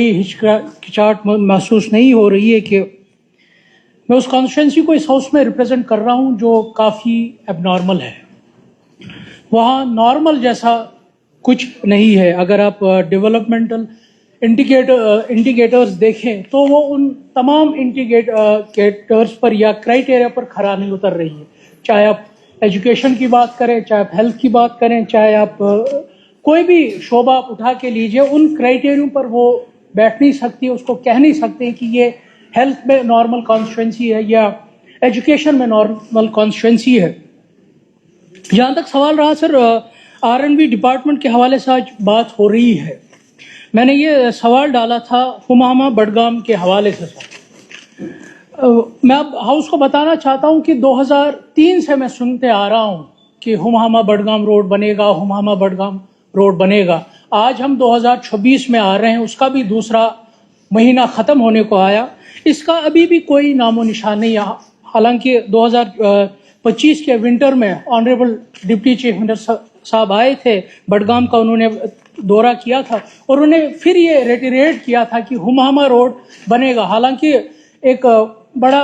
हिचकिचाहट महसूस नहीं हो रही है कि मैं उस कॉन्स्टिट्यूंसी को इस हाउस में रिप्रेजेंट कर रहा हूं जो काफ़ी एबनॉर्मल है। वहाँ नॉर्मल जैसा कुछ नहीं है। अगर आप डेवलपमेंटल इंडिकेटर्स देखें तो वो उन तमाम इंडिकेटर्स पर या क्राइटेरिया पर खरा नहीं उतर रही है। चाहे आप एजुकेशन की बात करें, चाहे आप हेल्थ की बात करें, चाहे आप कोई भी शोबा आप उठा के लीजिए, उन क्राइटेरियों पर वो बैठ नहीं सकती, उसको कह नहीं सकते कि ये हेल्थ में नॉर्मल कॉन्स्टिट्यूंसी है या एजुकेशन में नॉर्मल कॉन्स्टिट्यूंसी है। जहाँ तक सवाल रहा सर, R&B डिपार्टमेंट के हवाले से आज बात हो रही है। मैंने ये सवाल डाला था हुमामा बडगाम के हवाले से सर। मैं अब हाउस को बताना चाहता हूँ कि 2003 से मैं सुनते आ रहा हूँ कि हुमामा बडगाम रोड बनेगा, हुमामा बडगाम रोड बनेगा। आज हम 2026 में आ रहे हैं, उसका भी दूसरा महीना ख़त्म होने को आया, इसका अभी भी कोई नामो निशान नहीं है। हालांकि 2025 के विंटर में ऑनरेबल डिप्टी चीफ मिनिस्टर साहब आए थे, बडगाम का उन्होंने दौरा किया था और उन्होंने फिर ये रेटिरेट किया था कि हुमामा रोड बनेगा। हालांकि एक बड़ा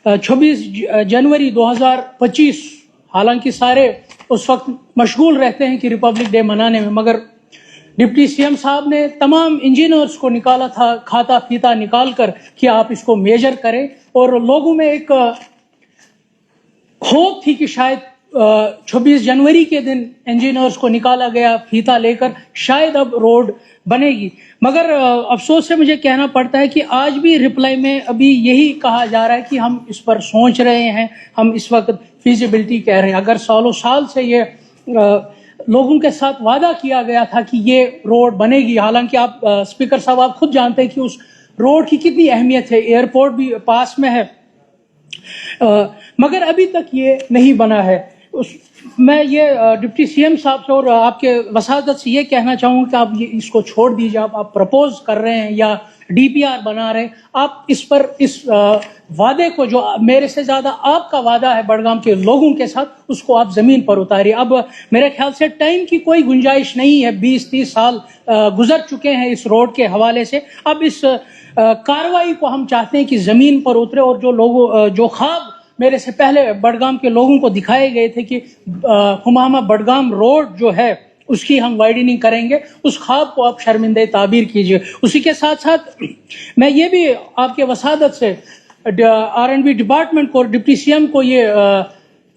26 जनवरी 2025, हालांकि सारे उस वक्त मशगूल रहते हैं कि रिपब्लिक डे मनाने में, मगर डिप्टी सीएम साहब ने तमाम इंजीनियर्स को निकाला था खाता फीता निकाल कर कि आप इसको मेजर करें, और लोगों में एक होप थी कि शायद 26 जनवरी के दिन इंजीनियर्स को निकाला गया फीता लेकर, शायद अब रोड बनेगी। मगर अफसोस से मुझे कहना पड़ता है कि आज भी रिप्लाई में अभी यही कहा जा रहा है कि हम इस पर सोच रहे हैं, हम इस वक्त फिजिबिलिटी कह रहे हैं। अगर सालों साल से ये लोगों के साथ वादा किया गया था कि ये रोड बनेगी, हालांकि आप स्पीकर साहब आप खुद जानते हैं कि उस रोड की कितनी अहमियत है, एयरपोर्ट भी पास में है, मगर अभी तक ये नहीं बना है। मैं ये डिप्टी सीएम साहब से और आपके वसादत से ये कहना चाहूँगा कि आप ये इसको छोड़ दीजिए। आप प्रपोज कर रहे हैं या डीपीआर बना रहे हैं, आप इस पर इस वादे को, जो मेरे से ज़्यादा आपका वादा है बडगाम के लोगों के साथ, उसको आप ज़मीन पर उतारिए। अब मेरे ख्याल से टाइम की कोई गुंजाइश नहीं है, 20-30 साल गुजर चुके हैं इस रोड के हवाले से। अब इस कार्रवाई को हम चाहते हैं कि ज़मीन पर उतरे, और जो ख्वाब मेरे से पहले बडगाम के लोगों को दिखाए गए थे कि हुमामा बडगाम रोड जो है उसकी हम वाइडनिंग करेंगे, उस ख्वाब को आप शर्मिंदे ताबीर कीजिए। उसी के साथ साथ मैं ये भी आपके वसादत से R&B डिपार्टमेंट को और डिप्टी सीएम को ये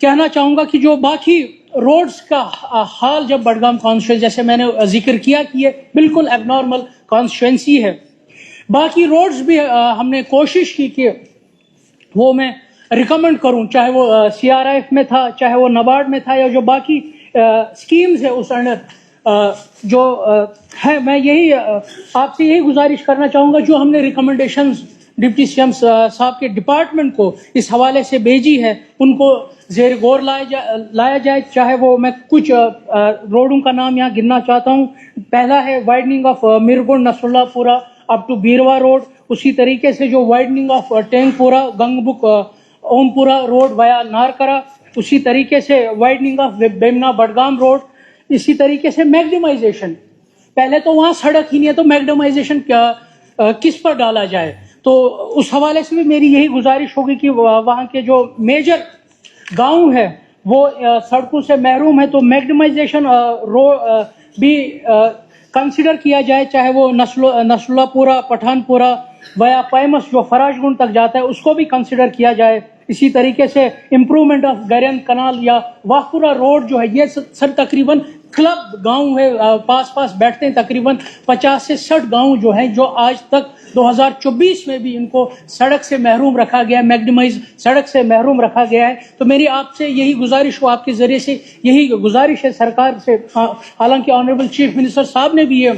कहना चाहूँगा कि जो बाकी रोड्स का हाल जब बडगाम कॉन्स्टिट्यूंसी, जैसे मैंने जिक्र किया कि ये बिल्कुल एबनॉर्मल कॉन्स्टिट्यूंसी है, बाकी रोड्स भी हमने कोशिश की कि वो मैं रिकमेंड करूं, चाहे वो CRIF में था, चाहे वो NABARD में था, या जो बाकी स्कीम्स है उस अंडर जो है। मैं यही आपसे यही गुजारिश करना चाहूँगा, जो हमने रिकमेंडेशंस डिप्टी सीएम साहब के डिपार्टमेंट को इस हवाले से भेजी है, उनको ज़ेर गौर लाया जाए। चाहे वो मैं कुछ रोडों का नाम यहाँ गिनना चाहता हूँ। पहला है widening of Mirgund Nasrullapora up to Beerwah road, उसी तरीके से जो widening of Tengpora Gangbugh Ompora road via Narkara, उसी तरीके से widening of Bemina Budgam road, इसी तरीके से मैग्डमाइजेशन। पहले तो वहाँ सड़क ही नहीं है, तो मैग्डमाइजेशन किस पर डाला जाए? तो उस हवाले से भी मेरी यही गुजारिश होगी कि वहाँ के जो मेजर गांव है वो सड़कों से महरूम है, तो मैग्डमाइजेशन भी कंसिडर किया जाए, चाहे वो नसरुल्लापुरा पठानपुरा वया पैमस जो फराजगुंड तक जाता है उसको भी कंसिडर किया जाए। इसी तरीके से इम्प्रूवमेंट ऑफ गैरन कनाल या वाहपुरा रोड जो है, ये सर तकरीबन क्लब गांव है, पास बैठते हैं तकरीबन 50 से 60 गांव जो हैं, जो आज तक 2024 में भी इनको सड़क से महरूम रखा गया है, मैग्डमाइज सड़क से महरूम रखा गया है। तो मेरी आपसे यही गुजारिश हो, आपके ज़रिए से यही गुजारिश है सरकार से। हालांकि ऑनरेबल चीफ मिनिस्टर साहब ने भी ये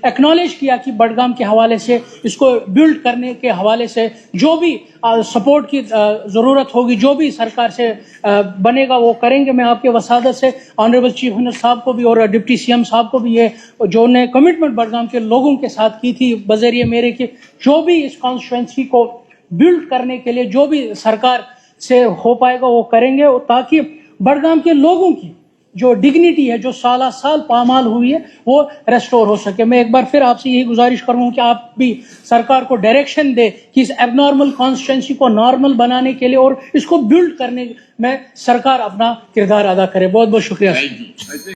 एक्नॉलेज किया कि बडगाम के हवाले से, इसको बिल्ड करने के हवाले से जो भी सपोर्ट की ज़रूरत होगी, जो भी सरकार से बनेगा वो करेंगे। मैं आपके वसादत से ऑनरेबल चीफ मिनिस्टर साहब को भी और डिप्टी सीएम साहब को भी ये जो उन्हें कमिटमेंट बडगाम के लोगों के साथ की थी बजरिए मेरे कि जो भी इस कॉन्स्टिट्यूंसी को बिल्ड करने के लिए जो भी सरकार से हो पाएगा वो करेंगे, ताकि बडगाम के लोगों की جو ڈگنیٹی ہے جو سالہ سال پامال ہوئی ہے وہ ریسٹور ہو سکے. میں ایک بار پھر آپ سے یہی گزارش کروں کہ آپ بھی سرکار کو ڈائریکشن دے کہ اس ایب نارمل کانسٹیٹوینسی کو نارمل بنانے کے لیے اور اس کو بلڈ کرنے میں سرکار اپنا کردار ادا کرے. بہت بہت شکریہ.